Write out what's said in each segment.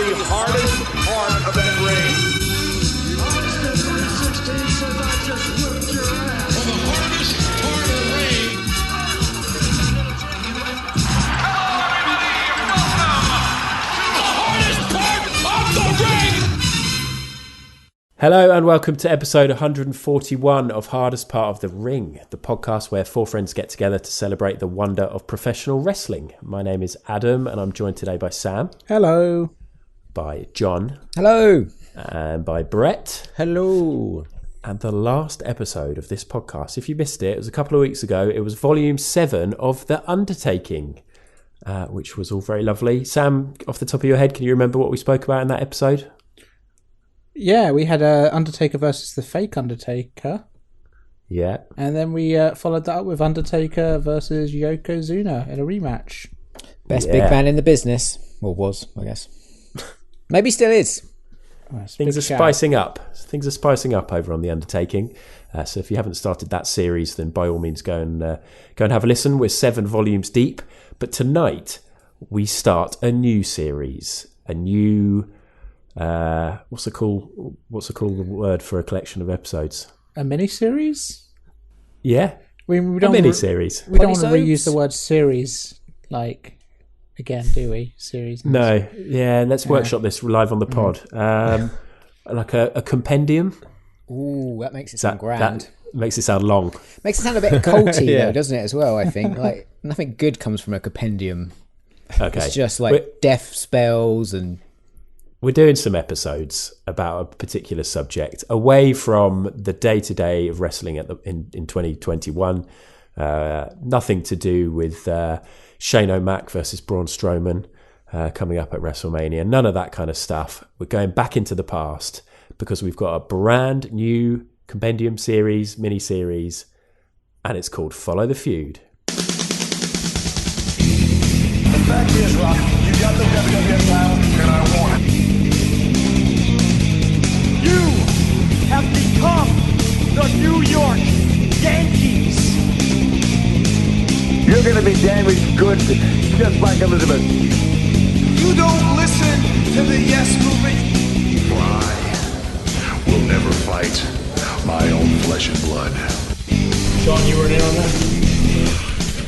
the hardest part of that ring. Austin 316 says I just whipped your ass. For the hardest part of the ring. Hello, everybody, and welcome The hardest part of the ring. Hello and welcome to episode 141 of Hardest Part of the Ring, the podcast where four friends get together to celebrate the wonder of professional wrestling. My name is Adam and I'm joined today by Sam. Hello. By John. Hello. And by Brett. Hello. And the last episode of this podcast, if you missed it, it was a couple of weeks ago. It was volume 7 of The Undertaking, which was all very lovely. Sam, off the top of your head, can you remember what we spoke about in that episode? Yeah, we had Undertaker versus the fake Undertaker. Yeah. And then we followed that up with Undertaker versus Yokozuna in a rematch. Best big man in the business. Well, was, I guess. Maybe still is. Things are spicing up. Things are spicing up over on The Undertaking. So if you haven't started that series, then by all means go and have a listen. We're 7 volumes deep. But tonight, we start a new series. A new... what's the word for a collection of episodes? A mini-series? Yeah. We don't a mini-series. We don't want to reuse the word series, again, do we? Series. No. Yeah, let's workshop this live on the pod. Like a compendium. Ooh, that makes it sound grand. That makes it sound long. Makes it sound a bit culty, though, doesn't it, as well, I think? Like, nothing good comes from a compendium. Okay. It's just like death spells and... We're doing some episodes about a particular subject away from the day-to-day of wrestling in 2021. Nothing to do with Shane O'Mac versus Braun Strowman coming up at WrestleMania. None of that kind of stuff. We're going back into the past because we've got a brand new compendium series, mini-series, and it's called Follow The Feud. The fact is, Rock, you got the WWF title, and I want it. You have become the New York Yankees. You're going to be damaged goods, just like Elizabeth. You don't listen to the yes movement. I will never fight my own flesh and blood. Sean, you were in on that?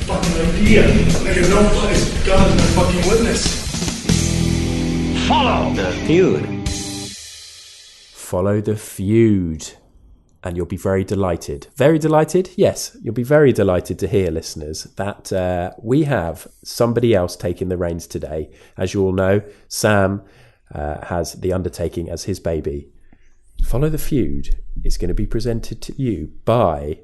Fucking idea. Nigga, no place. God's my fucking witness. Follow the feud. Follow the Feud. And you'll be very delighted. Very delighted? Yes, you'll be very delighted to hear, listeners, that we have somebody else taking the reins today. As you all know, Sam has The Undertaking as his baby. Follow the Feud is going to be presented to you by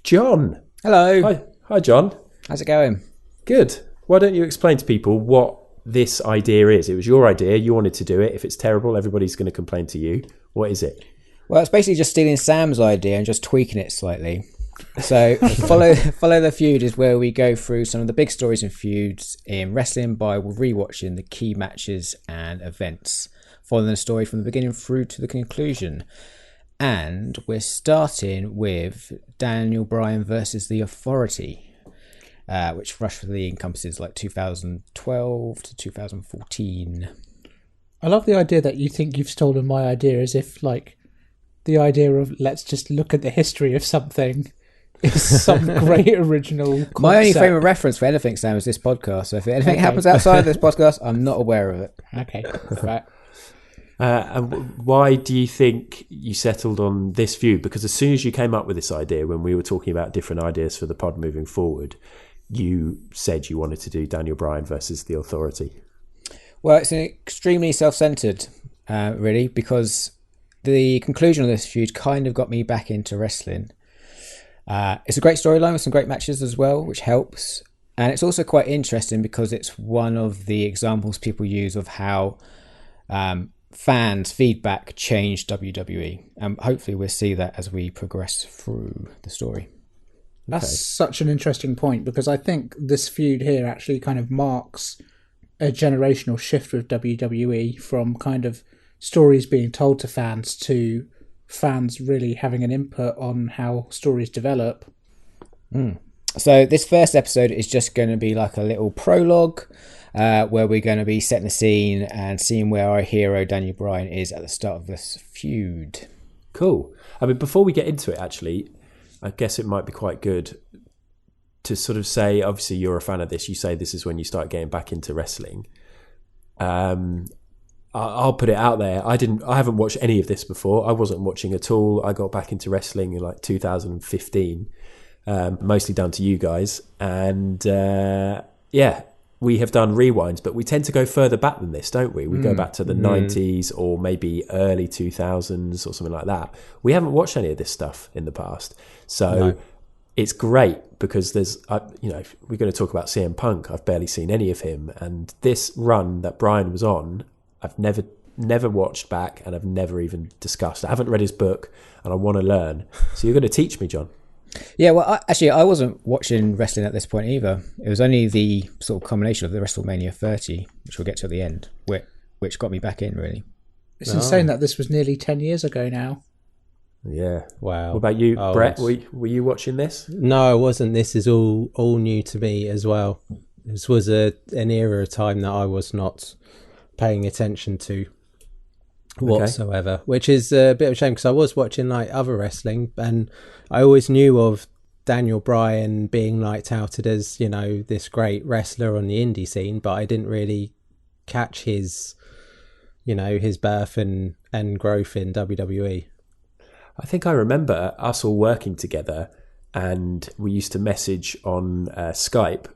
John. Hello. Hi, John. How's it going? Good. Why don't you explain to people what this idea is? It was your idea. You wanted to do it. If it's terrible, everybody's going to complain to you. What is it? Well, it's basically just stealing Sam's idea and just tweaking it slightly. So follow the Feud is where we go through some of the big stories and feuds in wrestling by rewatching the key matches and events, following the story from the beginning through to the conclusion. And we're starting with Daniel Bryan versus The Authority, which roughly encompasses like 2012 to 2014. I love the idea that you think you've stolen my idea, as if the idea of let's just look at the history of something is some great original concept. My only frame of reference for anything, Sam, is this podcast. So if anything happens outside of this podcast, I'm not aware of it. Okay, right. And why do you think you settled on this feud? Because as soon as you came up with this idea, when we were talking about different ideas for the pod moving forward, you said you wanted to do Daniel Bryan versus The Authority. Well, it's extremely self-centered, really, because the conclusion of this feud kind of got me back into wrestling. It's a great storyline with some great matches as well, which helps. And it's also quite interesting because it's one of the examples people use of how fans' feedback changed WWE. And hopefully we'll see that as we progress through the story. That's such an interesting point, because I think this feud here actually kind of marks a generational shift with WWE from kind of stories being told to fans to fans really having an input on how stories develop. So this first episode is just going to be like a little prologue where we're going to be setting the scene and seeing where our hero Daniel Bryan is at the start of this feud. Cool. I mean, before we get into it, actually, I guess it might be quite good to sort of say, obviously you're a fan of this, you say this is when you start getting back into wrestling. I'll put it out there. I haven't watched any of this before. I wasn't watching at all. I got back into wrestling in like 2015, mostly down to you guys. And we have done rewinds, but we tend to go further back than this, don't we? We go back to the 90s or maybe early 2000s or something like that. We haven't watched any of this stuff in the past. So it's great because there's, if we're going to talk about CM Punk, I've barely seen any of him. And this run that Brian was on, I've never watched back, and I've never even discussed. I haven't read his book, and I want to learn. So you're going to teach me, John. Yeah, well, I wasn't watching wrestling at this point either. It was only the sort of combination of the WrestleMania 30, which we'll get to at the end, which got me back in, really. It's insane that this was nearly 10 years ago now. Yeah. Wow. What about you, Brett? Were you watching this? No, I wasn't. This is all new to me as well. This was an era of time that I was not paying attention to whatsoever, which is a bit of a shame because I was watching like other wrestling and I always knew of Daniel Bryan being like touted as, this great wrestler on the indie scene, but I didn't really catch his birth and growth in WWE. I think I remember us all working together, and we used to message on Skype,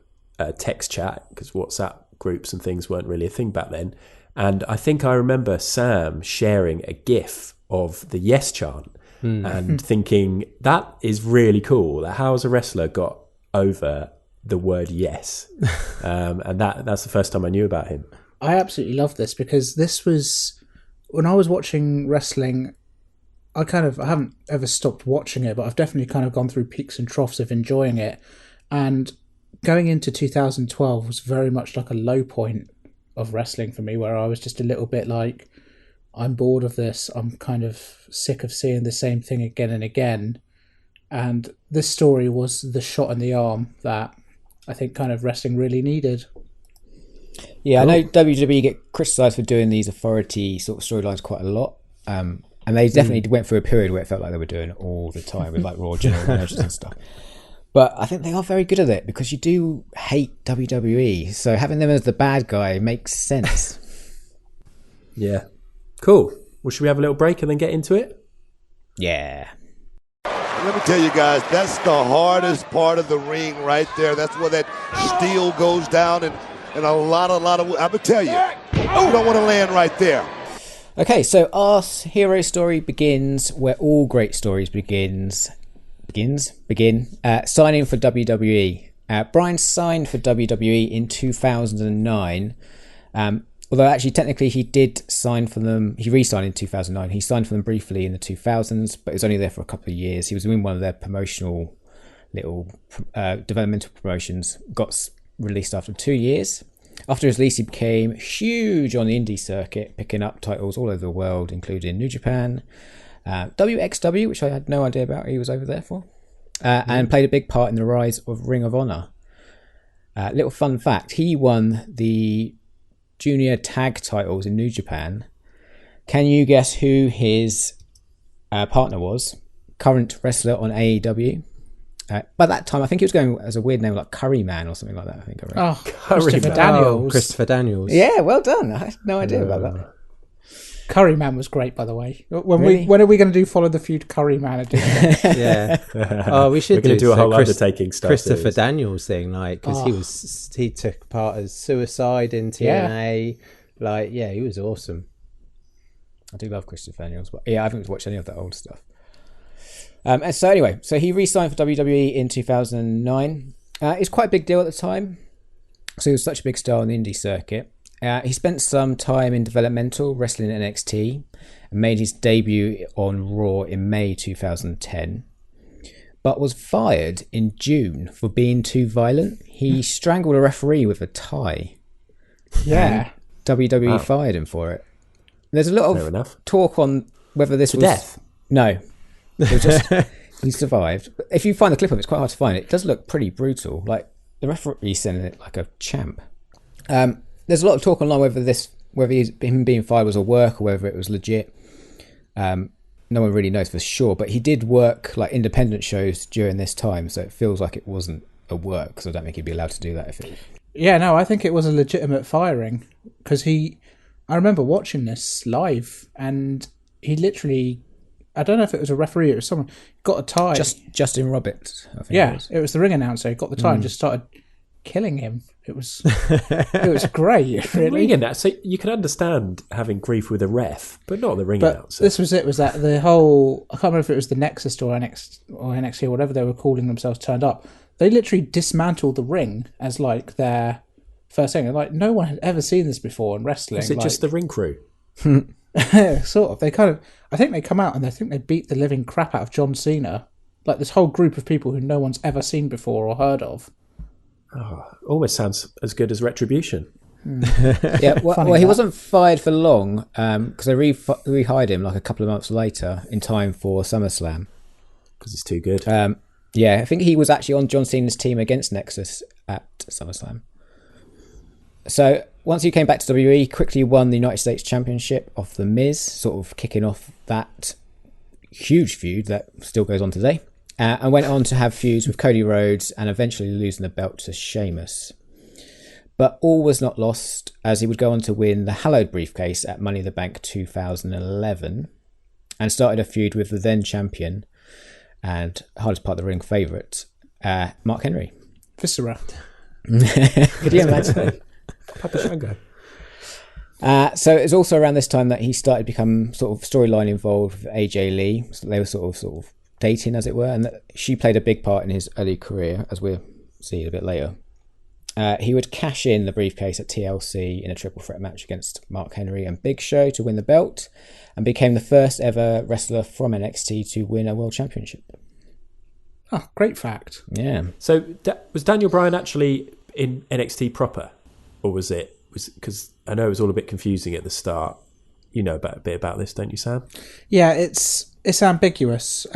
text chat, because WhatsApp groups and things weren't really a thing back then. And I think I remember Sam sharing a GIF of the yes chant and thinking, that is really cool. How has a wrestler got over the word yes? And that's the first time I knew about him. I absolutely love this because this was, when I was watching wrestling, I haven't ever stopped watching it, but I've definitely kind of gone through peaks and troughs of enjoying it. And going into 2012 was very much like a low point of wrestling for me, where I was just a little bit like, I'm bored of this. I'm kind of sick of seeing the same thing again and again. And this story was the shot in the arm that I think kind of wrestling really needed. Yeah, I know WWE get criticised for doing these authority sort of storylines quite a lot. And they definitely went through a period where it felt like they were doing it all the time with like Raw general managers and stuff. But I think they are very good at it because you do hate WWE. So having them as the bad guy makes sense. Yeah. Cool. Well, should we have a little break and then get into it? Yeah. Let me tell you guys, that's the hardest part of the ring right there. That's where that steel goes down and a lot of, I'm going to tell you, you don't want to land right there. Okay, so our hero story begins where all great stories begin signing for WWE. Bryan signed for WWE in 2009, although actually technically he did sign for them. He re-signed in 2009. He signed for them briefly in the 2000s, but he was only there for a couple of years. He was in one of their promotional little developmental promotions. Got released after 2 years. After his release, he became huge on the indie circuit, picking up titles all over the world, including New Japan, WXW, which I had no idea about he was over there for, and played a big part in the rise of Ring of Honor. Little fun fact, he won the junior tag titles in New Japan. Can you guess who his partner was? Current wrestler on AEW. By that time, I think he was going as a weird name like Curry Man or something like that. I think I read. Oh, Christopher Daniels. Christopher Daniels. Yeah, well done. I had no idea about that. Curry Man was great, by the way. Really? When are we going to do Follow the Feud Curry Man edition? Yeah. Oh, we should We're going to do a whole undertaking stuff. Christopher series. Daniels thing, like, because he took part as Suicide in TNA. Like, yeah, he was awesome. I do love Christopher Daniels, but yeah, I haven't watched any of that old stuff. And so anyway, so he re-signed for WWE in 2009. It's quite a big deal at the time. So he was such a big star on the indie circuit. He spent some time in developmental wrestling in NXT and made his debut on Raw in May 2010, but was fired in June for being too violent. He strangled a referee with a tie. Yeah. WWE fired him for it. There's a lot of talk on whether this was death. No. It was just he survived. But if you find the clip of it, it's quite hard to find. It does look pretty brutal. Like the referee sending it like a champ. there's a lot of talk online whether him being fired was a work or whether it was legit. No one really knows for sure, but he did work like independent shows during this time, so it feels like it wasn't a work, because I don't think he'd be allowed to do that if it... Yeah, no, I think it was a legitimate firing, because I remember watching this live, and he literally, I don't know if it was a referee or it was someone, got a tie. Justin Roberts, I think it was the ring announcer. He got the tie and just started killing him. It was great, really. Ring announcer, so you can understand having grief with a ref, but not the ring announcer. This was it. Was that the whole? I can't remember if it was the Nexus or NXT or whatever they were calling themselves turned up. They literally dismantled the ring as like their first thing. And like no one had ever seen this before in wrestling. Was it just the ring crew? Sort of. They kind of. I think they come out and they think they beat the living crap out of John Cena. Like this whole group of people who no one's ever seen before or heard of. Oh, almost sounds as good as Retribution. Yeah, well, he wasn't fired for long because they rehired him like a couple of months later in time for SummerSlam. Because he's too good. Yeah, I think he was actually on John Cena's team against Nexus at SummerSlam. So once he came back to WWE, he quickly won the United States Championship off The Miz, sort of kicking off that huge feud that still goes on today. And went on to have feuds with Cody Rhodes and eventually losing the belt to Sheamus. But all was not lost, as he would go on to win the hallowed briefcase at Money in the Bank 2011 and started a feud with the then champion and hardest part of the ring favourite, Mark Henry. Viscera. Could you imagine? Papa Shango. So it's also around this time that he started to become sort of storyline involved with AJ Lee. So they were sort of dating, as it were, and that she played a big part in his early career, as we'll see a bit later. He would cash in the briefcase at TLC in a triple threat match against Mark Henry and Big Show to win the belt, and became the first ever wrestler from NXT to win a world championship. Oh, great fact. Yeah. So was Daniel Bryan actually in NXT proper, or was because I know it was all a bit confusing at the start. You know a bit about this, don't you, Sam? Yeah, it's ambiguous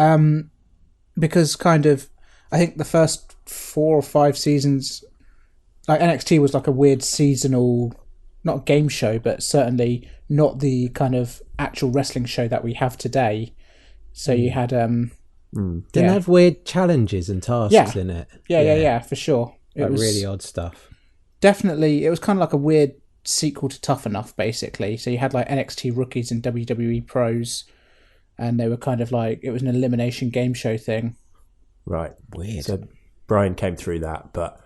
because kind of I think the first 4 or 5 seasons, like NXT was like a weird seasonal, not a game show, but certainly not the kind of actual wrestling show that we have today. So you had didn't have weird challenges and tasks in it. Yeah, for sure. It was really odd stuff. Definitely, it was kind of like a weird sequel to Tough Enough, basically. So you had like NXT rookies and WWE pros, and they were kind of like, it was an elimination game show thing. Right. Weird. So Brian came through that, but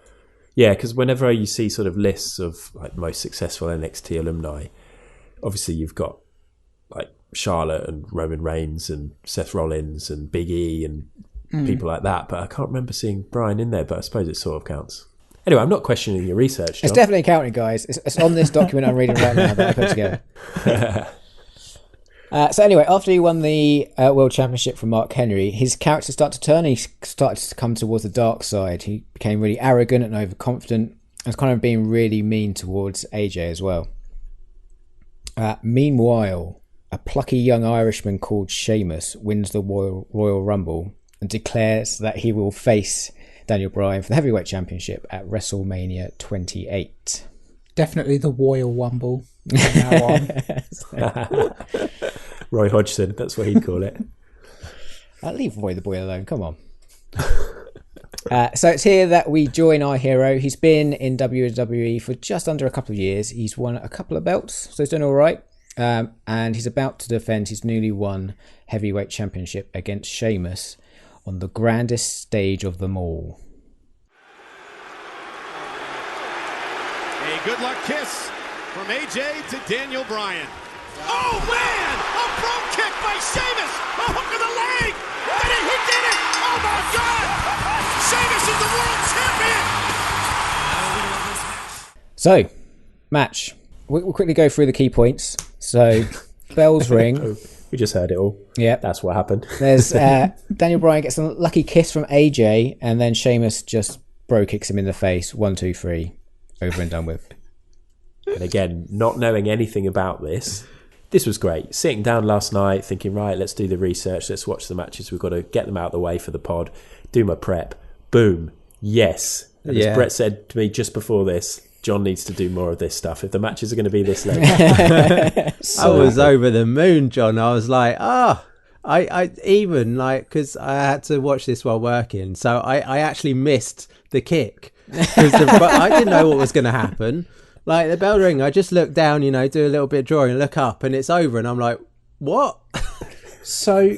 yeah, because whenever you see sort of lists of like most successful NXT alumni, obviously you've got like Charlotte and Roman Reigns and Seth Rollins and Big E and people like that, but I can't remember seeing Brian in there, but I suppose it sort of counts. Anyway, I'm not questioning your research, John. It's definitely counting, guys. It's on this document I'm reading right now that I put together. So anyway, after he won the World Championship from Mark Henry, his character started to turn. He started to come towards the dark side. He became really arrogant and overconfident, and was kind of being really mean towards AJ as well. Meanwhile, a plucky young Irishman called Sheamus wins the Royal Rumble and declares that he will face Daniel Bryan for the Heavyweight Championship at WrestleMania 28. Definitely the Royal Rumble from now on. Roy Hodgson, that's what he'd call it. Leave Roy the Boy alone, come on. So it's here that we join our hero. He's been in WWE for just under a couple of years. He's won a couple of belts, so he's doing all right. And he's about to defend his newly won Heavyweight Championship against Sheamus on the grandest stage of them all. A good luck kiss from AJ to Daniel Bryan. Oh man! A front kick by Sheamus! A hook of the leg! He did it! Oh my God! Sheamus is the world champion! So, match. We'll quickly go through the key points. So, bells ring. We just heard it all. Yeah. That's what happened. There's Daniel Bryan gets a lucky kiss from AJ, and then Sheamus just bro kicks him in the face. 1, 2, 3. Over and done with. And again, not knowing anything about this was great. Sitting down last night thinking, right, let's do the research. Let's watch the matches. We've got to get them out of the way for the pod. Do my prep. Boom. Yes. And as Brett said to me just before this, John needs to do more of this stuff if the matches are going to be this late. I was over the moon, John. I was like, I even like, because I had to watch this while working, so I actually missed the kick because I didn't know what was going to happen. Like the bell ring, I just look down, do a little bit of drawing, look up, and it's over, and I'm like, what? So,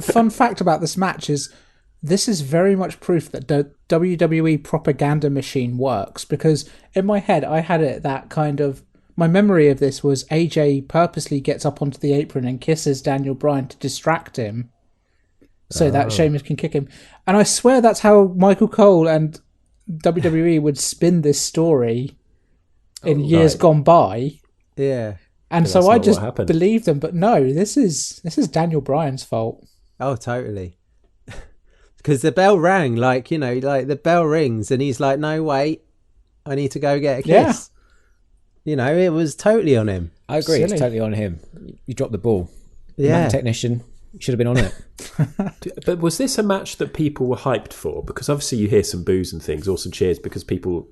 fun fact about this match is this is very much proof that the WWE propaganda machine works, because in my head I had it that kind of, my memory of this was AJ purposely gets up onto the apron and kisses Daniel Bryan to distract him so that Sheamus can kick him. And I swear that's how Michael Cole and WWE would spin this story in years gone by. Yeah. And so I just believed them, but no, this is Daniel Bryan's fault. Oh, totally. Because the bell rang, like the bell rings and he's like, no, wait, I need to go get a kiss. Yeah. It was totally on him. I agree. Silly. It's totally on him. You dropped the ball. Yeah. Man technician. You should have been on it. But was this a match that people were hyped for? Because obviously you hear some boos and things, or some cheers, because people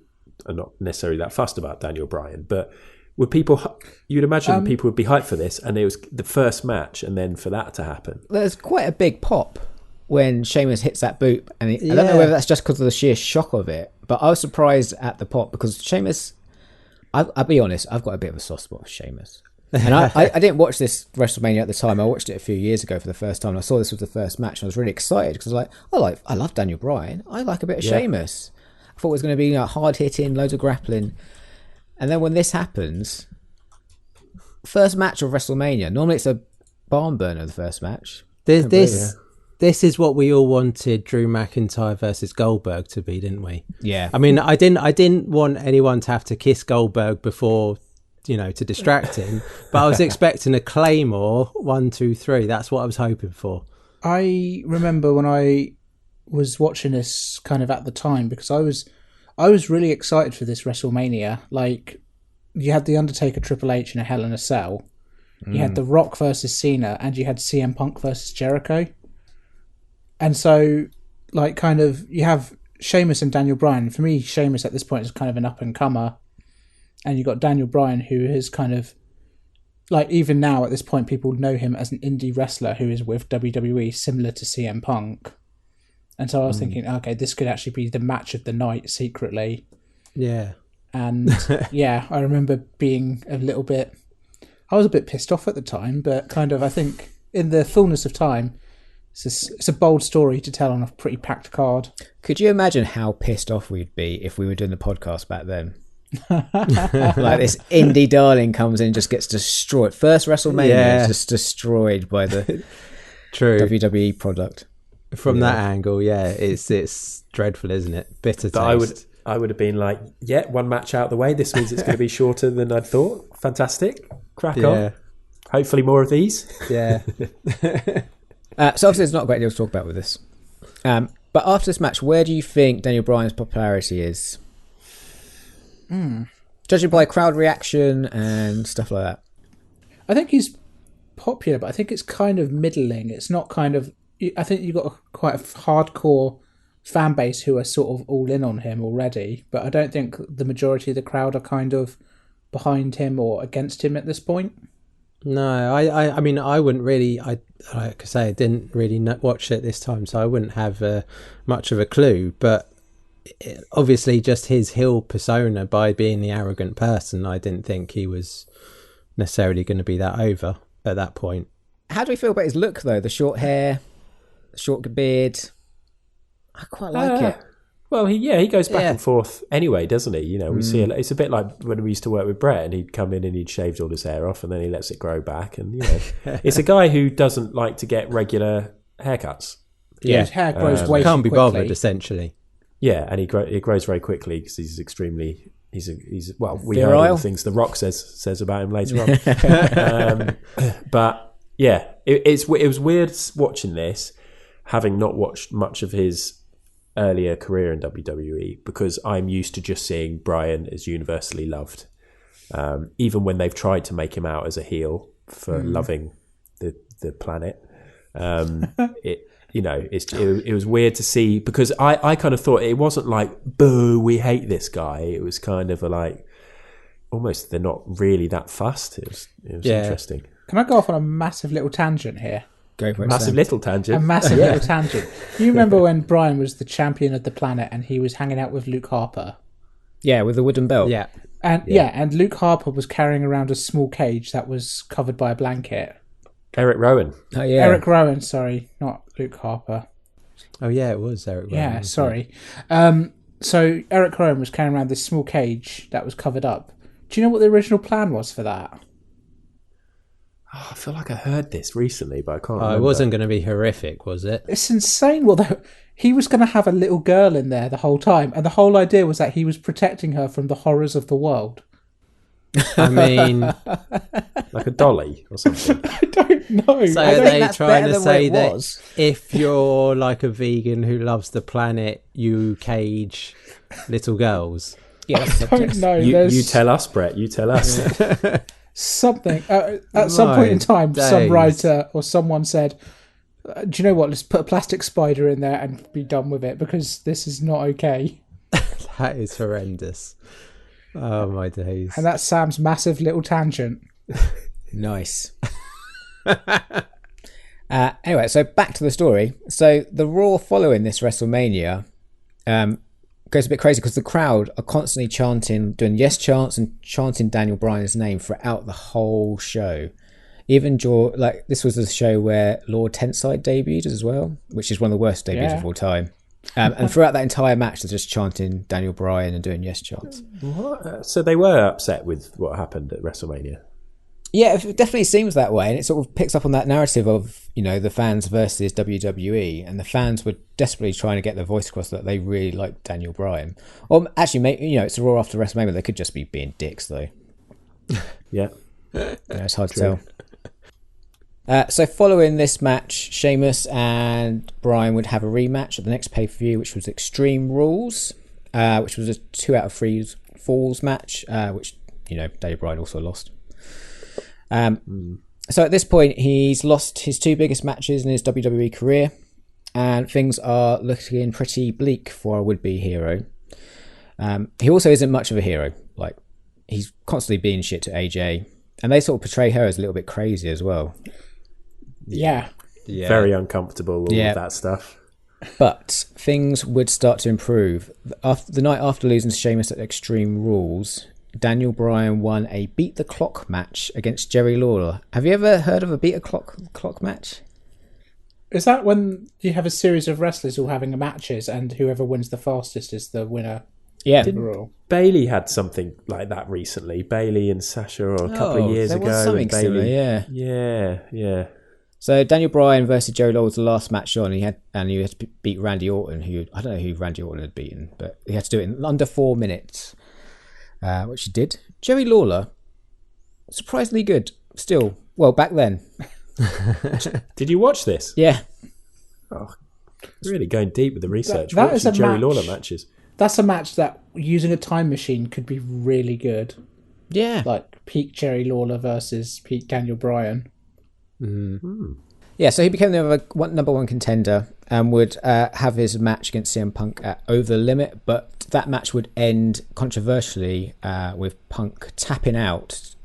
are not necessarily that fussed about Daniel Bryan. But were people, you'd imagine people would be hyped for this, and it was the first match, and then for that to happen. There's quite a big pop when Sheamus hits that boot. And I don't know whether that's just because of the sheer shock of it, but I was surprised at the pop because Sheamus, I'll be honest, I've got a bit of a soft spot for Sheamus. And I didn't watch this WrestleMania at the time. I watched it a few years ago for the first time. And I saw this was the first match, and I was really excited because I love Daniel Bryan. I like a bit of Sheamus. I thought it was going to be hard hitting, loads of grappling. And then when this happens, first match of WrestleMania, normally it's a barn burner, the first match. This is what we all wanted Drew McIntyre versus Goldberg to be, didn't we? Yeah. I mean, I didn't want anyone to have to kiss Goldberg before, to distract him, but I was expecting a Claymore 1, 2, 3. That's what I was hoping for. I remember when I was watching this kind of at the time, because I was really excited for this WrestleMania. Like, you had The Undertaker, Triple H in a Hell in a Cell. You had The Rock versus Cena, and you had CM Punk versus Jericho. And so, like, kind of, you have Sheamus and Daniel Bryan. For me, Sheamus at this point is kind of an up-and-comer. And you've got Daniel Bryan, who is kind of, like, even now at this point, people know him as an indie wrestler who is with WWE, similar to CM Punk. And so I was thinking, okay, this could actually be the match of the night secretly. Yeah. And, I remember being I was a bit pissed off at the time, but kind of, I think, in the fullness of time, it's a bold story to tell on a pretty packed card. Could you imagine how pissed off we'd be if we were doing the podcast back then? Like this indie darling comes in and just gets destroyed. First WrestleMania is just destroyed by the WWE product. From that angle, it's dreadful, isn't it? Bitter taste. I would have been like, one match out of the way. This means it's going to be shorter than I'd thought. Fantastic. Crack on. Hopefully more of these. Yeah. So obviously there's not a great deal to talk about with this. But after this match, where do you think Daniel Bryan's popularity is? Judging by crowd reaction and stuff like that. I think he's popular, but I think it's kind of middling. It's not kind of... I think you've got quite a hardcore fan base who are sort of all in on him already, but I don't think the majority of the crowd are kind of behind him or against him at this point. No, I mean, I wouldn't really... like I say, I didn't really watch it this time, so I wouldn't have much of a clue, but obviously just his heel persona, by being the arrogant person, I didn't think he was necessarily going to be that over at that point. How do we feel about his look, though? The short hair, the short beard. I quite like it. Well, he goes back and forth anyway, doesn't he? We see it's a bit like when we used to work with Brett, and he'd come in and he'd shaved all his hair off, and then he lets it grow back, and it's a guy who doesn't like to get regular haircuts. Yeah, his hair grows way too quickly. Can't be bothered, essentially. Yeah, and it grows very quickly because he's extremely... He's well, we virile. heard all the things The Rock says about him later on. But yeah, it was weird watching this, having not watched much of his earlier career in WWE, because I'm used to just seeing Bryan as universally loved, even when they've tried to make him out as a heel for loving the planet. it was weird to see, because I kind of thought it wasn't like, boo, we hate this guy. It was kind of like, almost they're not really that fussed. It was interesting. Can I go off on a massive little tangent here? Go for it. Massive Sam. little tangent. A massive little tangent. You remember when Bryan was the champion of the planet and he was hanging out with Luke Harper? Yeah, with the wooden belt. Yeah. And Luke Harper was carrying around a small cage that was covered by a blanket. Eric Rowan. Oh, yeah. Eric Rowan, sorry, not Luke Harper. Oh, yeah, it was Eric Rowan. Yeah, sorry. So Eric Rowan was carrying around this small cage that was covered up. Do you know what the original plan was for that? Oh, I feel like I heard this recently, but I can't remember. It wasn't going to be horrific, was it? It's insane. Well, he was going to have a little girl in there the whole time, and the whole idea was that he was protecting her from the horrors of the world. I mean, like a dolly or something. I don't know. so I are think they that's trying better to than what say it that was. if you're like a vegan who loves the planet, you cage little girls? Yeah, that's I don't know. You tell us, Brett. You tell us. Something at some point in time, some days. writer or someone said, "Do you know what? Let's put a plastic spider in there and be done with it because this is not okay." That is horrendous. Oh my days. And that's Sam's massive little tangent. Nice. Anyway, so back to the story. So the Raw following this WrestleMania goes a bit crazy because the crowd are constantly chanting, doing yes chants and chanting Daniel Bryan's name throughout the whole show. Even this was the show where Lord Tenside debuted as well, which is one of the worst debuts of all time. And throughout that entire match, they're just chanting Daniel Bryan and doing yes chants. What? So they were upset with what happened at WrestleMania. Yeah, it definitely seems that way, and it sort of picks up on that narrative of, the fans versus WWE, and the fans were desperately trying to get their voice across that they really liked Daniel Bryan. Or actually, maybe, it's a Raw after WrestleMania, they could just be being dicks, though. Yeah. It's hard to tell. So following this match, Sheamus and Bryan would have a rematch at the next pay-per-view, which was Extreme Rules, which was a 2 out of 3 falls match, which, Daniel Bryan also lost. So at this point, he's lost his 2 biggest matches in his WWE career, and things are looking pretty bleak for a would-be hero. He also isn't much of a hero. Like, he's constantly being shit to AJ, and they sort of portray her as a little bit crazy as well. Yeah. Very uncomfortable, all of that stuff. But things would start to improve. The night after losing to Sheamus at Extreme Rules, Daniel Bryan won a Beat the Clock match against Jerry Lawler. Have you ever heard of a Beat the Clock match? Is that when you have a series of wrestlers all having matches and whoever wins the fastest is the winner? Yeah. Bailey had something like that recently. Bailey and Sasha, or a couple of years ago. Was something Bailey, similar, yeah. So Daniel Bryan versus Jerry Lawler was the last match on. He had to beat Randy Orton, who I don't know who Randy Orton had beaten, but he had to do it in under 4 minutes, which he did. Jerry Lawler, surprisingly good still. Well, back then. Did you watch this? Yeah. Oh, really going deep with the research. That is a Jerry match. Lawler matches. That's a match that using a time machine could be really good. Yeah. Like peak Jerry Lawler versus peak Daniel Bryan. Mm-hmm. Yeah, so he became the number one contender and would have his match against CM Punk at Over the Limit, but that match would end controversially with Punk tapping out,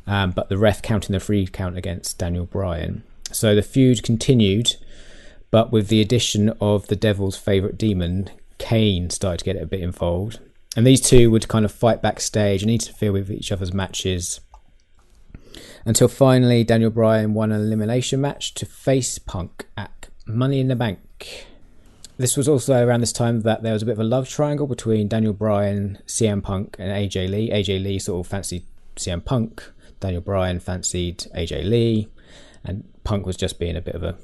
but the ref counting the 3 count against Daniel Bryan. So the feud continued, but with the addition of the Devil's favourite demon, Kane, started to get a bit involved. And these two would kind of fight backstage and interfere with each other's matches, until finally Daniel Bryan won an elimination match to face Punk at Money in the Bank. This was also around this time that there was a bit of a love triangle between Daniel Bryan, CM Punk and AJ Lee. AJ Lee sort of fancied CM Punk, Daniel Bryan fancied AJ Lee, and Punk was just being a bit of a...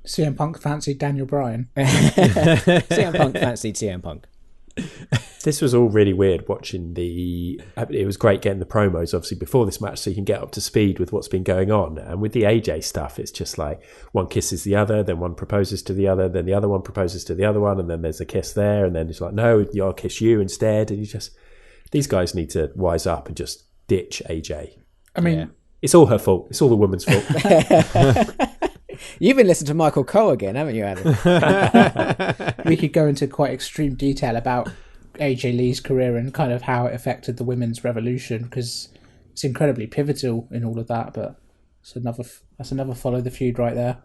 CM Punk fancied Daniel Bryan. CM Punk fancied CM Punk. This was all really weird watching it was great getting the promos obviously before this match so you can get up to speed with what's been going on, and with the AJ stuff it's just like one kisses the other, then one proposes to the other, then the other one proposes to the other one, and then there's a kiss there, and then it's like, no, I'll kiss you instead, and these guys need to wise up and just ditch AJ. I mean, it's all her fault, it's all the woman's fault. You've been listening to Michael Cole again, haven't you, Adam? We could go into quite extreme detail about AJ Lee's career and kind of how it affected the women's revolution, because it's incredibly pivotal in all of that. But that's another Follow the Feud right there.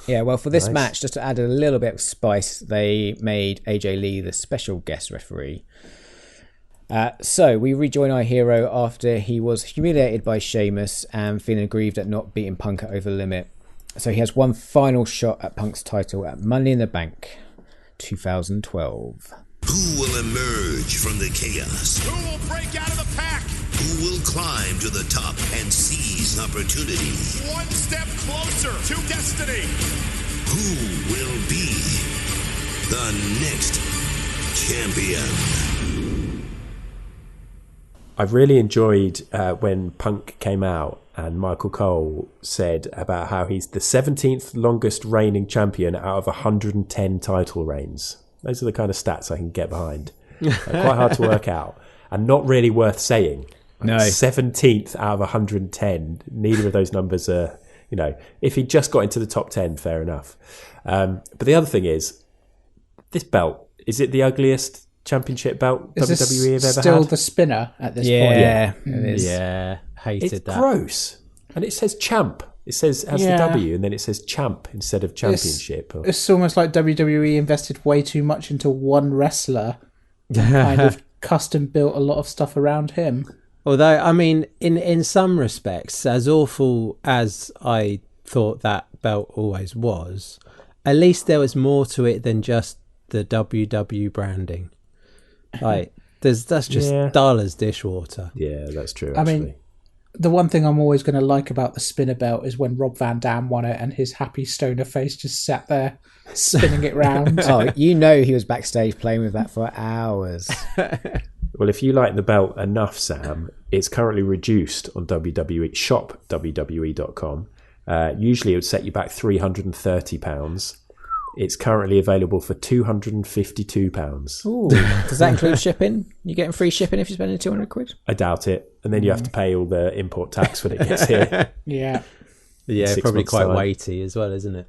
Yeah, well, for this match, just to add a little bit of spice, they made AJ Lee the special guest referee. So we rejoin our hero after he was humiliated by Sheamus and feeling aggrieved at not beating Punk at Over the Limit. So he has one final shot at Punk's title at Money in the Bank 2012. Who will emerge from the chaos? Who will break out of the pack? Who will climb to the top and seize opportunity? One step closer to destiny. Who will be the next champion? I really enjoyed when Punk came out and Michael Cole said about how he's the 17th longest reigning champion out of 110 title reigns. Those are the kind of stats I can get behind. Quite hard to work out and not really worth saying. No. 17th out of 110. Neither of those numbers are, if he just got into the top 10, fair enough. But the other thing is, this belt, is it the ugliest championship belt WWE have ever had? Still the spinner at this point. Yeah, it is. Yeah, hated It's that. gross. And it says champ. It has the W and then it says champ instead of championship. It's almost like WWE invested way too much into one wrestler and kind of custom built a lot of stuff around him. Although, I mean, in some respects, as awful as I thought that belt always was, at least there was more to it than just the WW branding. Like, that's just dull as dishwater. Yeah, that's true, I actually. mean, the one thing I'm always going to like about the spinner belt is when Rob Van Dam won it and his happy stoner face just sat there spinning it round. Oh, you know he was backstage playing with that for hours. Well, if you like the belt enough, Sam, it's currently reduced on WWE shop WWE.com. Usually it would set you back £330. It's currently available for £252. Ooh, does that include shipping? You getting free shipping if you're spending £200? I doubt it. And then you have to pay all the import tax when it gets here. Yeah. Yeah, 6 probably months' quite time. weighty as well, isn't it?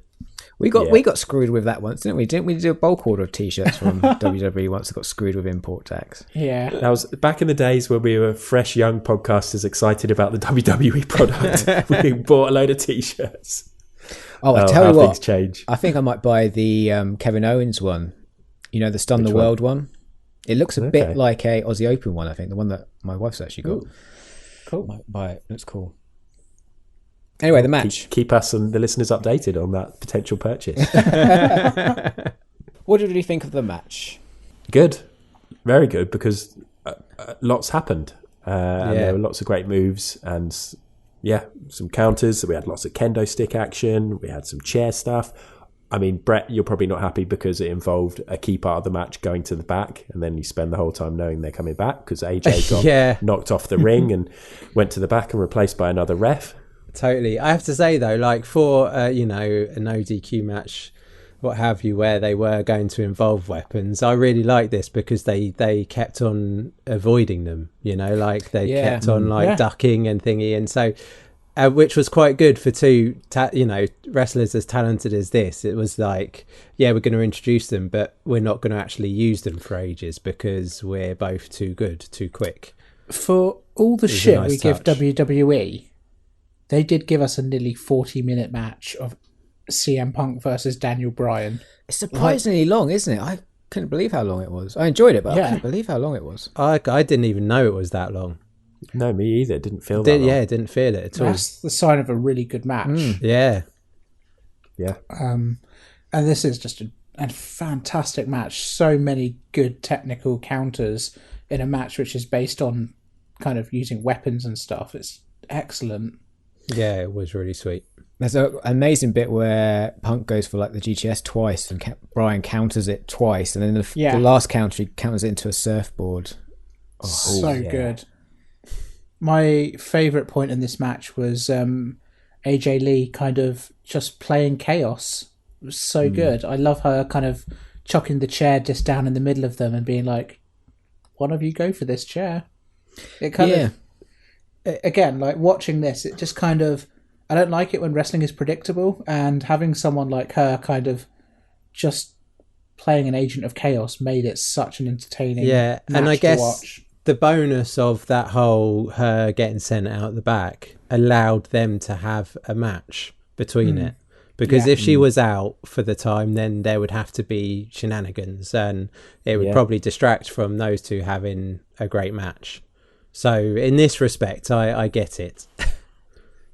We got screwed with that once, didn't we? Didn't we do a bulk order of t-shirts from WWE once that got screwed with import tax? Yeah. That was back in the days when we were fresh young podcasters excited about the WWE product. We bought a load of t-shirts. Oh, I tell you what, things change. I think I might buy the Kevin Owens one. You know, the Stun the World one? It looks a bit like a Aussie Open one, I think. The one that my wife's actually got. Ooh. Cool. Might buy it. Looks cool. Anyway, the match. Keep us and the listeners updated on that potential purchase. What did you think of the match? Good. Very good, because lots happened. And there were lots of great moves and, some counters. We had lots of kendo stick action. We had some chair stuff. I mean, Brett, you're probably not happy because it involved a key part of the match going to the back, and then you spend the whole time knowing they're coming back because AJ got knocked off the ring and went to the back and replaced by another ref. Totally. I have to say though, like for an no DQ match, what have you, where they were going to involve weapons, I really like this because they kept on avoiding them. Like they kept on ducking and thingy, and so which was quite good for two wrestlers as talented as this. It was like, we're going to introduce them, but we're not going to actually use them for ages because we're both too good, too quick. For all the shit we give WWE, they did give us a nearly 40-minute match of CM Punk versus Daniel Bryan. It's surprisingly long, isn't it? I couldn't believe how long it was. I enjoyed it, but I couldn't believe how long it was. I didn't even know it was that long. No, me either. It didn't feel that long. Yeah, it didn't feel it at all. That's the sign of a really good match. Yeah. And this is just a fantastic match. So many good technical counters in a match which is based on kind of using weapons and stuff. It's excellent. Yeah, it was really sweet. There's an amazing bit where Punk goes for like the GTS twice and Bryan counters it twice, and then the last counter he counters it into a surfboard. Good. My favourite point in this match was AJ Lee kind of just playing chaos. It was so good. I love her kind of chucking the chair just down in the middle of them and being like, one of you go for this chair. It kind of, again, like watching this, it just kind of I don't like it when wrestling is predictable, and having someone like her kind of just playing an agent of chaos made it such an entertaining match and I guess to watch. The bonus of that whole her getting sent out the back allowed them to have a match between it. Because if she was out for the time, then there would have to be shenanigans, and it would probably distract from those two having a great match. So in this respect, I get it.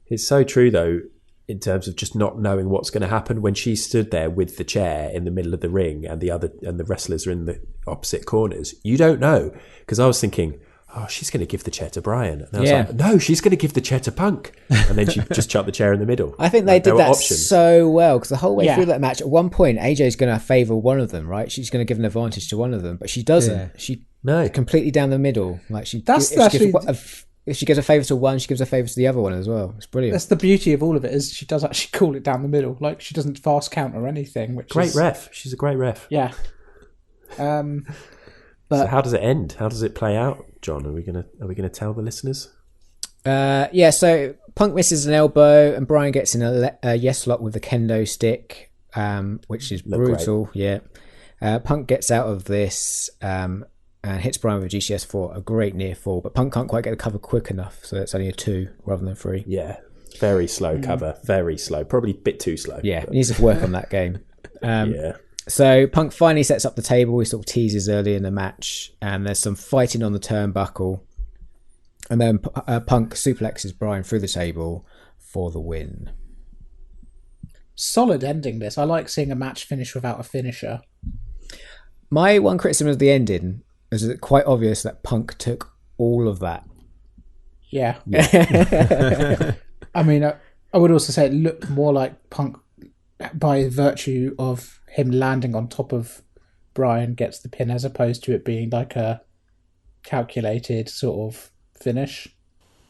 It's so true, though, in terms of just not knowing what's going to happen. When she stood there with the chair in the middle of the ring and the wrestlers are in the opposite corners, you don't know. Because I was thinking, oh, she's going to give the chair to Bryan. And I was like, no, she's going to give the chair to Punk. And then she just chucked the chair in the middle. I think they did that so well, because the whole way through that match, at one point, AJ's going to favour one of them, right? She's going to give an advantage to one of them, but she doesn't. Yeah. She completely down the middle. Like if she gives a favour to one, she gives a favour to the other one as well. It's brilliant. That's the beauty of all of it, is she does actually call it down the middle. Like, she doesn't fast count or anything. Great ref. She's a great ref. Yeah. So how does it end? How does it play out, John? Are we gonna tell the listeners? So Punk misses an elbow and Bryan gets in a yes lock with the kendo stick, which is brutal. Great. Yeah. Punk gets out of this and hits Bryan with a GCS4, a great near fall, but Punk can't quite get the cover quick enough, so it's only a 2 rather than 3. Yeah, very slow cover, very slow, probably a bit too slow. Yeah, he needs to work on that game. So Punk finally sets up the table. He sort of teases early in the match, and there's some fighting on the turnbuckle, and then Punk suplexes Bryan through the table for the win. Solid ending this. I like seeing a match finish without a finisher. My one criticism of the ending is it quite obvious that Punk took all of that. Yeah. I mean, I would also say it looked more like Punk, by virtue of him landing on top of Bryan, gets the pin, as opposed to it being like a calculated sort of finish.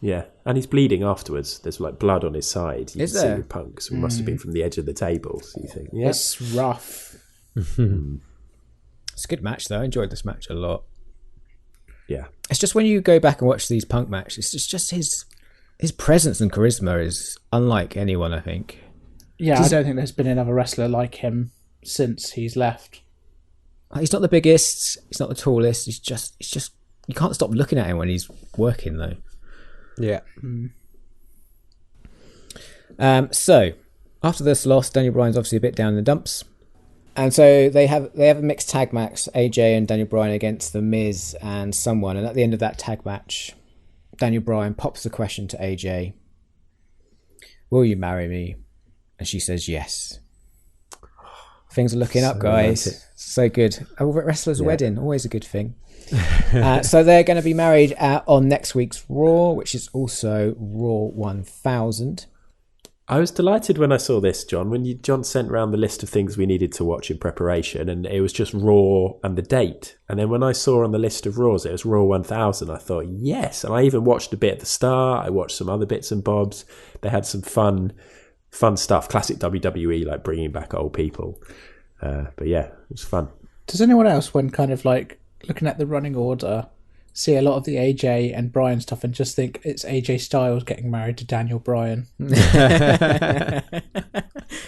Yeah, and he's bleeding afterwards. There's like blood on his side. You can see with Punk, so it must have been from the edge of the table. So you think, it's rough. It's a good match, though. I enjoyed this match a lot. Yeah, it's just when you go back and watch these Punk matches, it's just his presence and charisma is unlike anyone, I think. Yeah, I don't think there's been another wrestler like him since he's left. He's not the biggest, he's not the tallest, he's just you can't stop looking at him when he's working, though. Yeah. So after this loss, Daniel Bryan's obviously a bit down in the dumps. And so they have a mixed tag match, AJ and Daniel Bryan against The Miz and someone. And at the end of that tag match, Daniel Bryan pops the question to AJ, "Will you marry me?" And she says yes. Things are looking up, guys. Romantic. So good. A wrestler's wedding, always a good thing. So they're going to be married on next week's Raw, which is also Raw 1000. I was delighted when I saw this, John, when John sent around the list of things we needed to watch in preparation, and it was just Raw and the date. And then when I saw on the list of Raws, it was Raw 1000, I thought, yes. And I even watched a bit at the start. I watched some other bits and bobs. They had some fun stuff, classic WWE, like bringing back old people. But yeah, it was fun. Does anyone else, when kind of like looking at the running order, see a lot of the AJ and Bryan stuff and just think it's AJ Styles getting married to Daniel Bryan?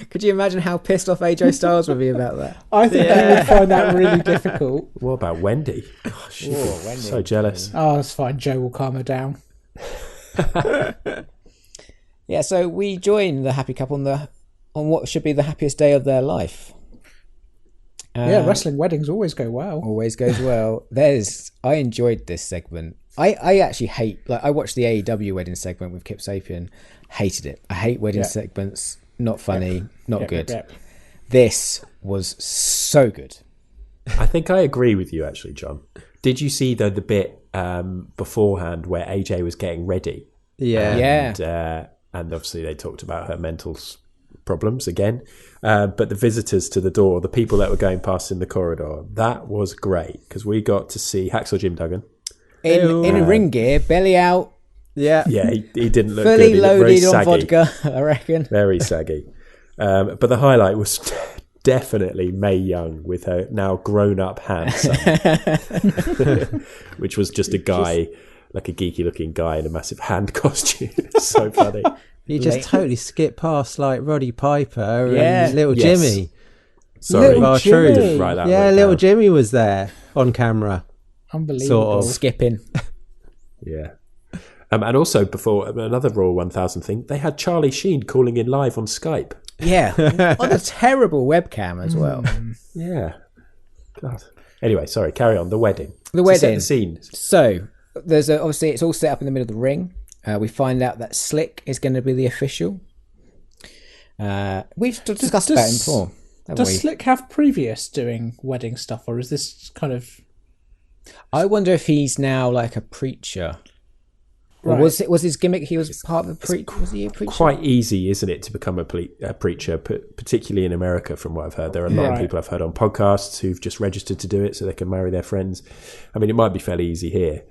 Could you imagine how pissed off AJ Styles would be about that? I think he would find that really difficult. What about Wendy? Gosh, Wendy. So jealous. Oh, it's fine. Joe will calm her down. Yeah, so we join the happy couple on what should be the happiest day of their life. Yeah, wrestling weddings always go well. Always goes well. I enjoyed this segment. I actually hate, I watched the AEW wedding segment with Kip Sapien. Hated it. I hate wedding segments. Not funny. Not good. This was so good. I think I agree with you, actually, John. Did you see the bit beforehand where AJ was getting ready? Yeah. And obviously they talked about her mental problems again. But the visitors to the door, the people that were going past in the corridor, that was great, because we got to see Hacksaw Jim Duggan. In ring gear, belly out. Yeah, he didn't look fully good. He loaded very on vodka, I reckon. Very saggy. But the highlight was definitely Mae Young with her now grown-up handsome, which was just a guy like a geeky looking guy in a massive hand costume. It's so funny. You just totally skip past like Roddy Piper Yeah. and little Yes. Jimmy. Sorry, Little Our Jimmy. truth. Write that Yeah, one little down. Jimmy was there on camera. Unbelievable. Sort of. Skipping. Yeah. And also before another Raw 1000 thing, they had Charlie Sheen calling in live on Skype. Yeah. On a terrible webcam as well. Yeah. God. Anyway, sorry, carry on. The wedding. The To wedding. set the scene. So there's obviously it's all set up in the middle of the ring. We find out that Slick is going to be the official. We've discussed about him before. Does Slick have previous doing wedding stuff, or is this kind of... I wonder if he's now like a preacher. Or Right. was his gimmick he was part of a preacher? Was he a preacher? Quite easy, isn't it, to become a preacher, particularly in America, from what I've heard. There are a lot of people I've heard on podcasts who've just registered to do it so they can marry their friends. I mean, it might be fairly easy here.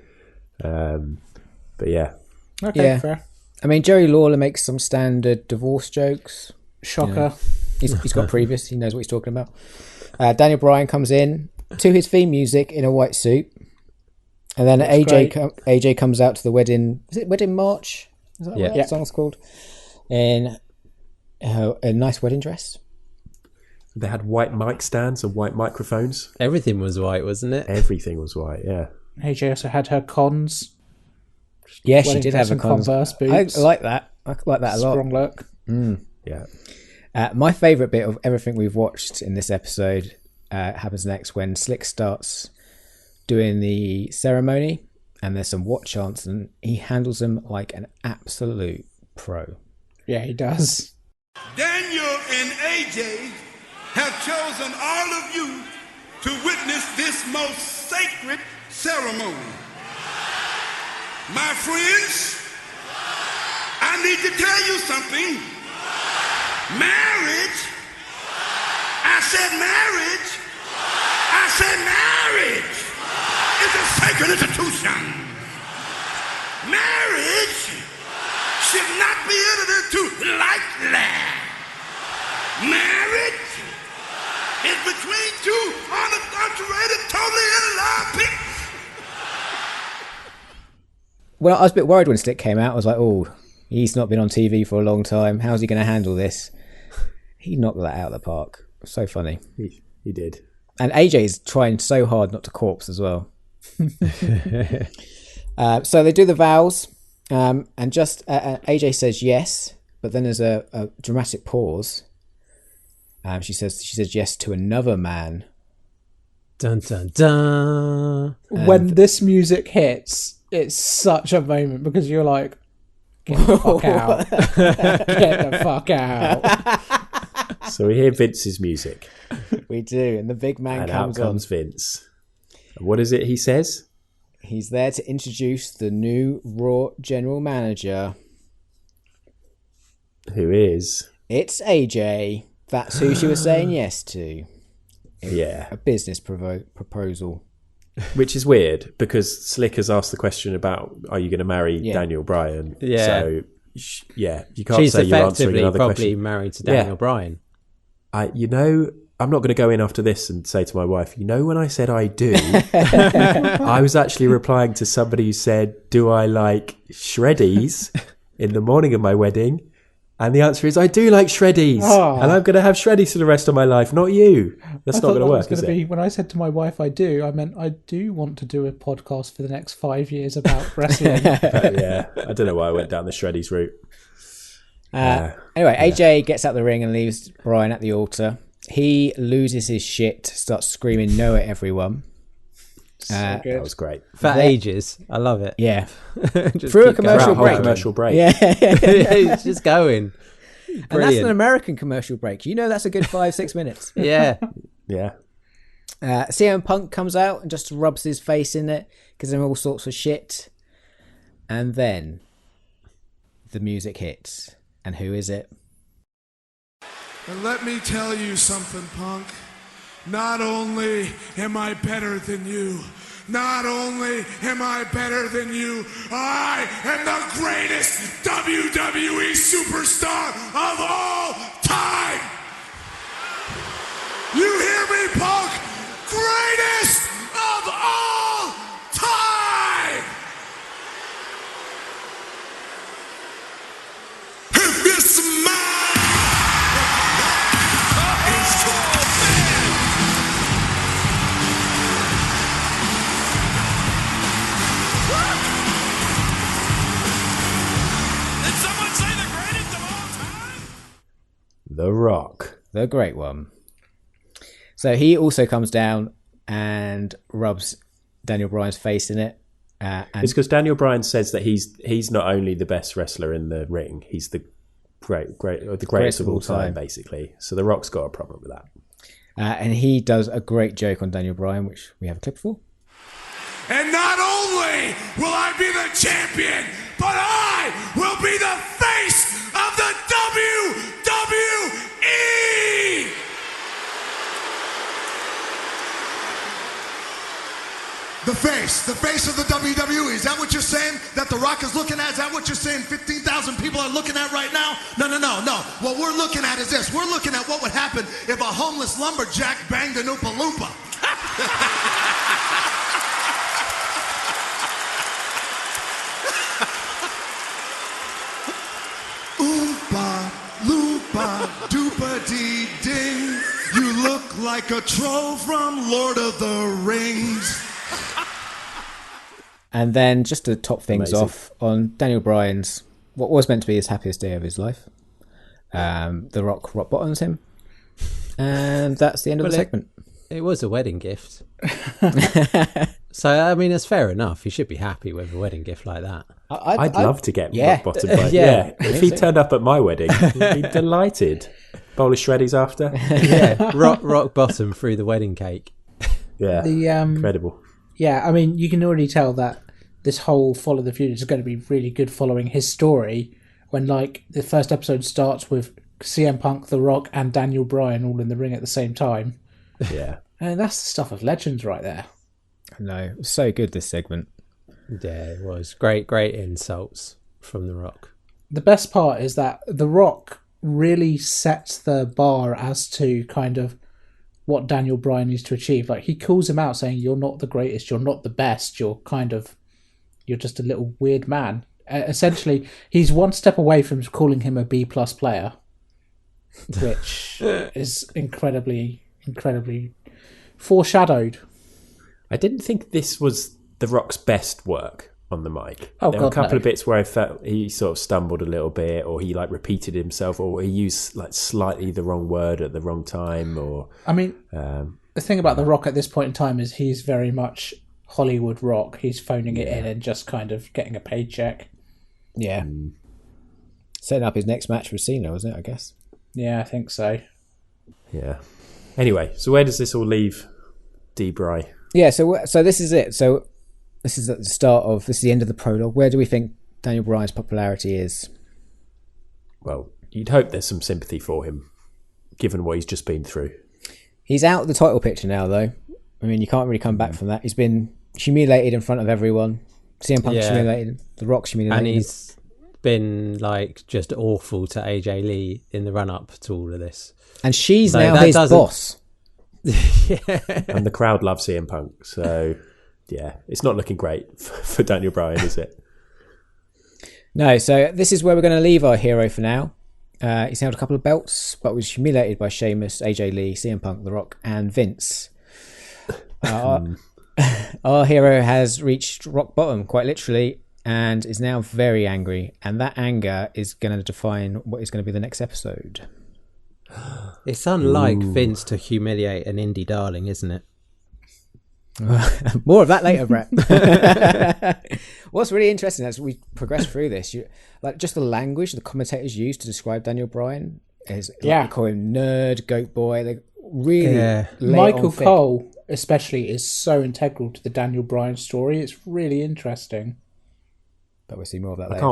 But yeah. Okay, Yeah. fair. I mean, Jerry Lawler makes some standard divorce jokes. Shocker. He's got previous. He knows what he's talking about. Daniel Bryan comes in to his theme music in a white suit. And then AJ comes out to the wedding. Is it Wedding March? Is that what that song's called? In a nice wedding dress. They had white mic stands and white microphones. Everything was white, wasn't it? Everything was white, yeah. AJ also had her cons. Yeah, she Wedding did dress have a and Converse boots. I like that. I like that a lot. Strong look. Yeah. My favourite bit of everything we've watched in this episode happens next when Slick starts doing the ceremony and there's some what chants and he handles them like an absolute pro. Yeah, he does. Daniel and AJ have chosen all of you to witness this most sacred ceremony. My friends, I need to tell you something. Marriage, I said marriage is a sacred institution. Marriage should not be entered into lightly. Marriage is between two unadulterated, totally in love people. Well, I was a bit worried when Slick came out. I was like, oh, he's not been on TV for a long time. How's he going to handle this? He knocked that out of the park. So funny. He did. And AJ is trying so hard not to corpse as well. So they do the vows, and just AJ says yes, but then there's a dramatic pause. She says yes to another man. Dun dun dun. When this music hits, it's such a moment because you're like, get the fuck out. Get the fuck out. So we hear Vince's music. We do, and the big man And comes out on. comes Vince. And what is it he says? He's there to introduce the new Raw general manager. Who is? It's AJ. That's who she was saying yes to. Yeah. A business proposal. Which is weird because Slick has asked the question about, are you going to marry Daniel Bryan? Yeah. So, you can't She's say you're answering effectively another probably question. married to Daniel Bryan. I'm not going to go in after this and say to my wife, when I said I do, I was actually replying to somebody who said, do I like shreddies in the morning of my wedding? And the answer is, I do like shreddies. Oh. And I'm going to have shreddies for the rest of my life, not you. That's not going to work, is it? When I said to my wife I do, I meant I do want to do a podcast for the next 5 years about wrestling. Yeah, I don't know why I went down the shreddies route. Anyway, AJ gets out the ring and leaves Bryan at the altar. He loses his shit, starts screaming no at everyone. That was great. For ages. I love it. Yeah. Just Through a keep going. commercial break. Commercial break. Yeah. It's just going. And that's Brilliant. an American commercial break. That's a good 5-6 minutes. Yeah. Yeah. CM Punk comes out and just rubs his face in it, gives him all sorts of shit. And then the music hits. And who is it? And let me tell you something, Punk. Not only am I better than you, I am the greatest WWE superstar of all time. You hear me, Punk? Greatest of all time. The Rock. The great one. So he also comes down and rubs Daniel Bryan's face in it. And It's because Daniel Bryan says that he's not only the best wrestler in the ring, he's the greatest of all time, basically. So The Rock's got a problem with that. And he does a great joke on Daniel Bryan, which we have a clip for. And not only will I be the champion, but I will be the face of the WWE! The face of the WWE. Is that what you're saying? That The Rock is looking at? Is that what you're saying 15,000 people are looking at right now? No. What we're looking at is this. We're looking at what would happen if a homeless lumberjack banged an Oompa Loompa. Oompa Loompa Doopa Dee Ding. You look like a troll from Lord of the Rings. And then just to top things off on Daniel Bryan's, what was meant to be his happiest day of his life, The Rock rock bottoms him. And that's the end of the segment. It was a wedding gift. So, I mean, it's fair enough. You should be happy with a wedding gift like that. I'd love to get rock bottomed by if he turned up at my wedding, he'd be delighted. Bowl of shreddies after. Yeah, rock bottom through the wedding cake. Yeah, incredible. Yeah, I mean, you can already tell that this whole Follow the Feud is going to be really good following his story when, like, the first episode starts with CM Punk, The Rock, and Daniel Bryan all in the ring at the same time. Yeah. And that's the stuff of legends right there. I know. It was so good, this segment. Yeah, it was. Great insults from The Rock. The best part is that The Rock really sets the bar as to kind of what Daniel Bryan needs to achieve. Like, he calls him out saying, you're not the greatest, you're not the best, you're just a little weird man. Essentially, he's one step away from calling him a B+ player, which is incredibly foreshadowed. I didn't think this was The Rock's best work on the mic. Oh, there were a couple of bits where I felt he sort of stumbled a little bit, or he like repeated himself, or he used like slightly the wrong word at the wrong time. Or I mean, the thing about The Rock at this point in time is he's very much Hollywood Rock. He's phoning it in and just kind of getting a paycheck. Yeah. Setting up his next match with Cena, wasn't it, I guess? Yeah, I think so. Yeah. Anyway, so where does this all leave D-Bry? Yeah, so this is it. So this is at the start of, this is the end of the prologue. Where do we think Daniel Bryan's popularity is? Well, you'd hope there's some sympathy for him, given what he's just been through. He's out of the title picture now, though. I mean, you can't really come back from that. He's been humiliated in front of everyone. CM Punk's humiliated. The Rock's humiliated. And he's been, like, just awful to AJ Lee in the run-up to all of this. And she's now his boss. And the crowd loves CM Punk, so... Yeah, it's not looking great for Daniel Bryan, is it? No, so this is where we're going to leave our hero for now. He's held a couple of belts, but was humiliated by Sheamus, AJ Lee, CM Punk, The Rock, and Vince. Our hero has reached rock bottom, quite literally, and is now very angry. And that anger is going to define what is going to be the next episode. It's unlike Vince to humiliate an indie darling, isn't it? More of that later, Brett. What's really interesting as we progress through this, like just the language the commentators use to describe Daniel Bryan is they call him nerd, goat boy. They really Michael Cole especially is so integral to the Daniel Bryan story. It's really interesting. But we'll see more of that later.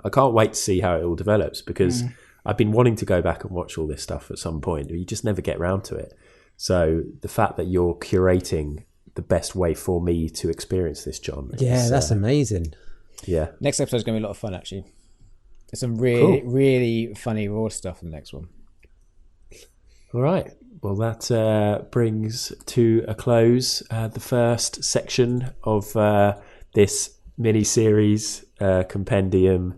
I can't wait to see how it all develops, because I've been wanting to go back and watch all this stuff at some point. You just never get around to it. So the fact that you're curating the best way for me to experience this, John. Yeah, that's amazing. Yeah. Next episode's going to be a lot of fun, actually. There's some really funny raw stuff in the next one. All right. Well, that brings to a close the first section of this mini-series compendium.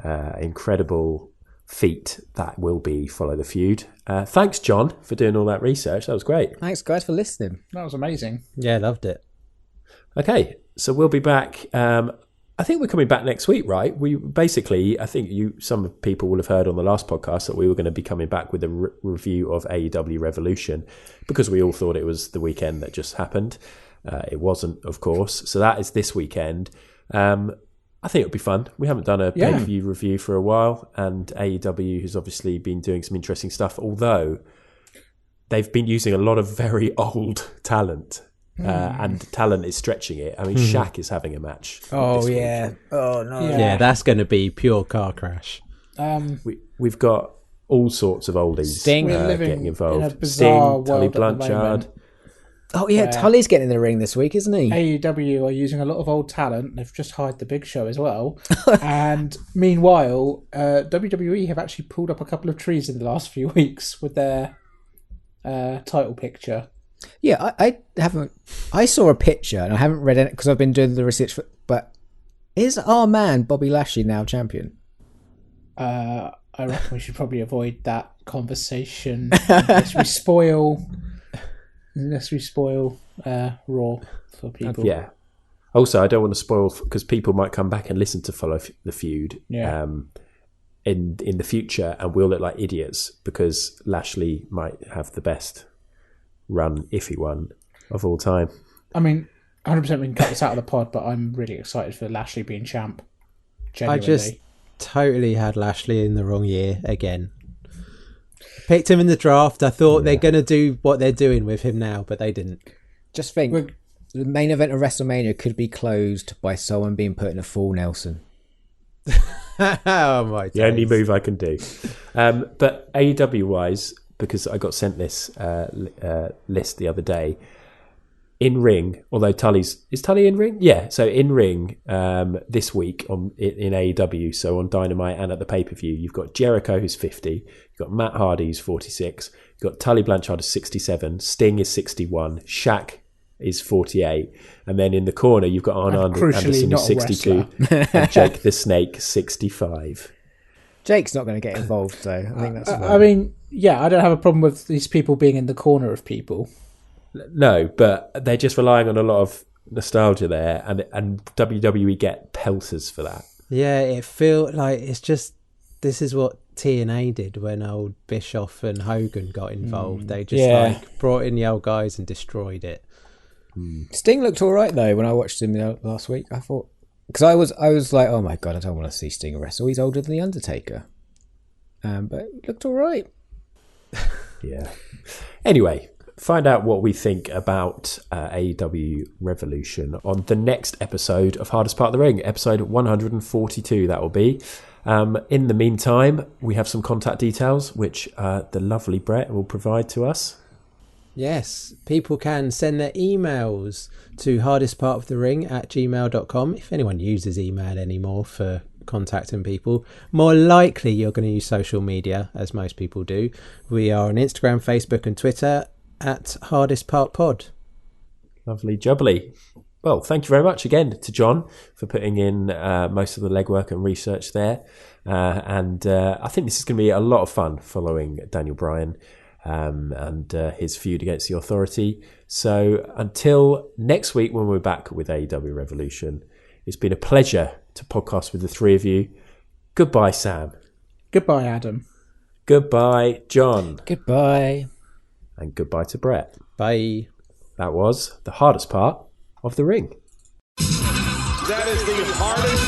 Incredible feat that will be Follow the Feud. Thanks, John, for doing all that research. That was great. Thanks, guys, for listening. That was amazing. Yeah, loved it. Okay, so we'll be back I think we're coming back next week, right? We basically, I think some people will have heard on the last podcast that we were going to be coming back with a review of AEW Revolution because we all thought it was the weekend that just happened. It wasn't, of course. So that is this weekend. I think it'll be fun. We haven't done a pay-per-view review for a while, and AEW has obviously been doing some interesting stuff, although they've been using a lot of very old talent, and talent is stretching it. I mean, Shaq is having a match. Oh, yeah. Week. Oh, no. Yeah, that's going to be pure car crash. We've got all sorts of oldies Sting getting involved. Sting, Tully Blanchard. Oh, yeah, Tully's getting in the ring this week, isn't he? AEW are using a lot of old talent. They've just hired the Big Show as well. And meanwhile, WWE have actually pulled up a couple of trees in the last few weeks with their title picture. Yeah, I haven't... I saw a picture, and I haven't read it because I've been doing the research for... But is our man, Bobby Lashley, now champion? I reckon we should probably avoid that conversation unless we spoil Raw for people. Yeah. Also, I don't want to spoil because people might come back and listen to Follow the Feud in the future, and we'll look like idiots because Lashley might have the best run, if he won, of all time. I mean, 100% we can cut this out of the pod, but I'm really excited for Lashley being champ. Genuinely. I just totally had Lashley in the wrong year again. Picked him in the draft. I thought they're going to do what they're doing with him now, but they didn't. Just think, the main event of WrestleMania could be closed by someone being put in a full Nelson. Oh my! The only move I can do. But AEW wise, because I got sent this list the other day. In ring, although is Tully in ring? Yeah, so in ring this week in AEW, so on Dynamite and at the pay-per-view, you've got Jericho who's 50, you've got Matt Hardy who's 46, you've got Tully Blanchard who's 67, Sting is 61, Shaq is 48, and then in the corner you've got Arn Anderson who's 62 and Jake the Snake 65. Jake's not going to get involved, so I think that's fine. I mean, yeah, I don't have a problem with these people being in the corner of people. No, but they're just relying on a lot of nostalgia there, and WWE get pelters for that. Yeah, it feels like it's just this is what TNA did when old Bischoff and Hogan got involved. They just brought in the old guys and destroyed it. Sting looked all right though when I watched him last week. I thought because I was like, oh my god, I don't want to see Sting wrestle. He's older than the Undertaker, but he looked all right. Yeah. Anyway. Find out what we think about AEW Revolution on the next episode of Hardest Part of the Ring, episode 142 that will be. In the meantime, we have some contact details, which the lovely Brett will provide to us. Yes, people can send their emails to hardestpartofthering@gmail.com. If anyone uses email anymore for contacting people, more likely you're going to use social media, as most people do. We are on Instagram, Facebook and Twitter at Hardest Part Pod. Lovely jubbly. Well, thank you very much again to John for putting in most of the legwork and research there. And I think this is going to be a lot of fun following Daniel Bryan and his feud against the Authority. So until next week when we're back with AEW Revolution, it's been a pleasure to podcast with the three of you. Goodbye, Sam. Goodbye, Adam. Goodbye, John. Goodbye. And goodbye to Brett. Bye. That was the hardest part of the ring. That is the hardest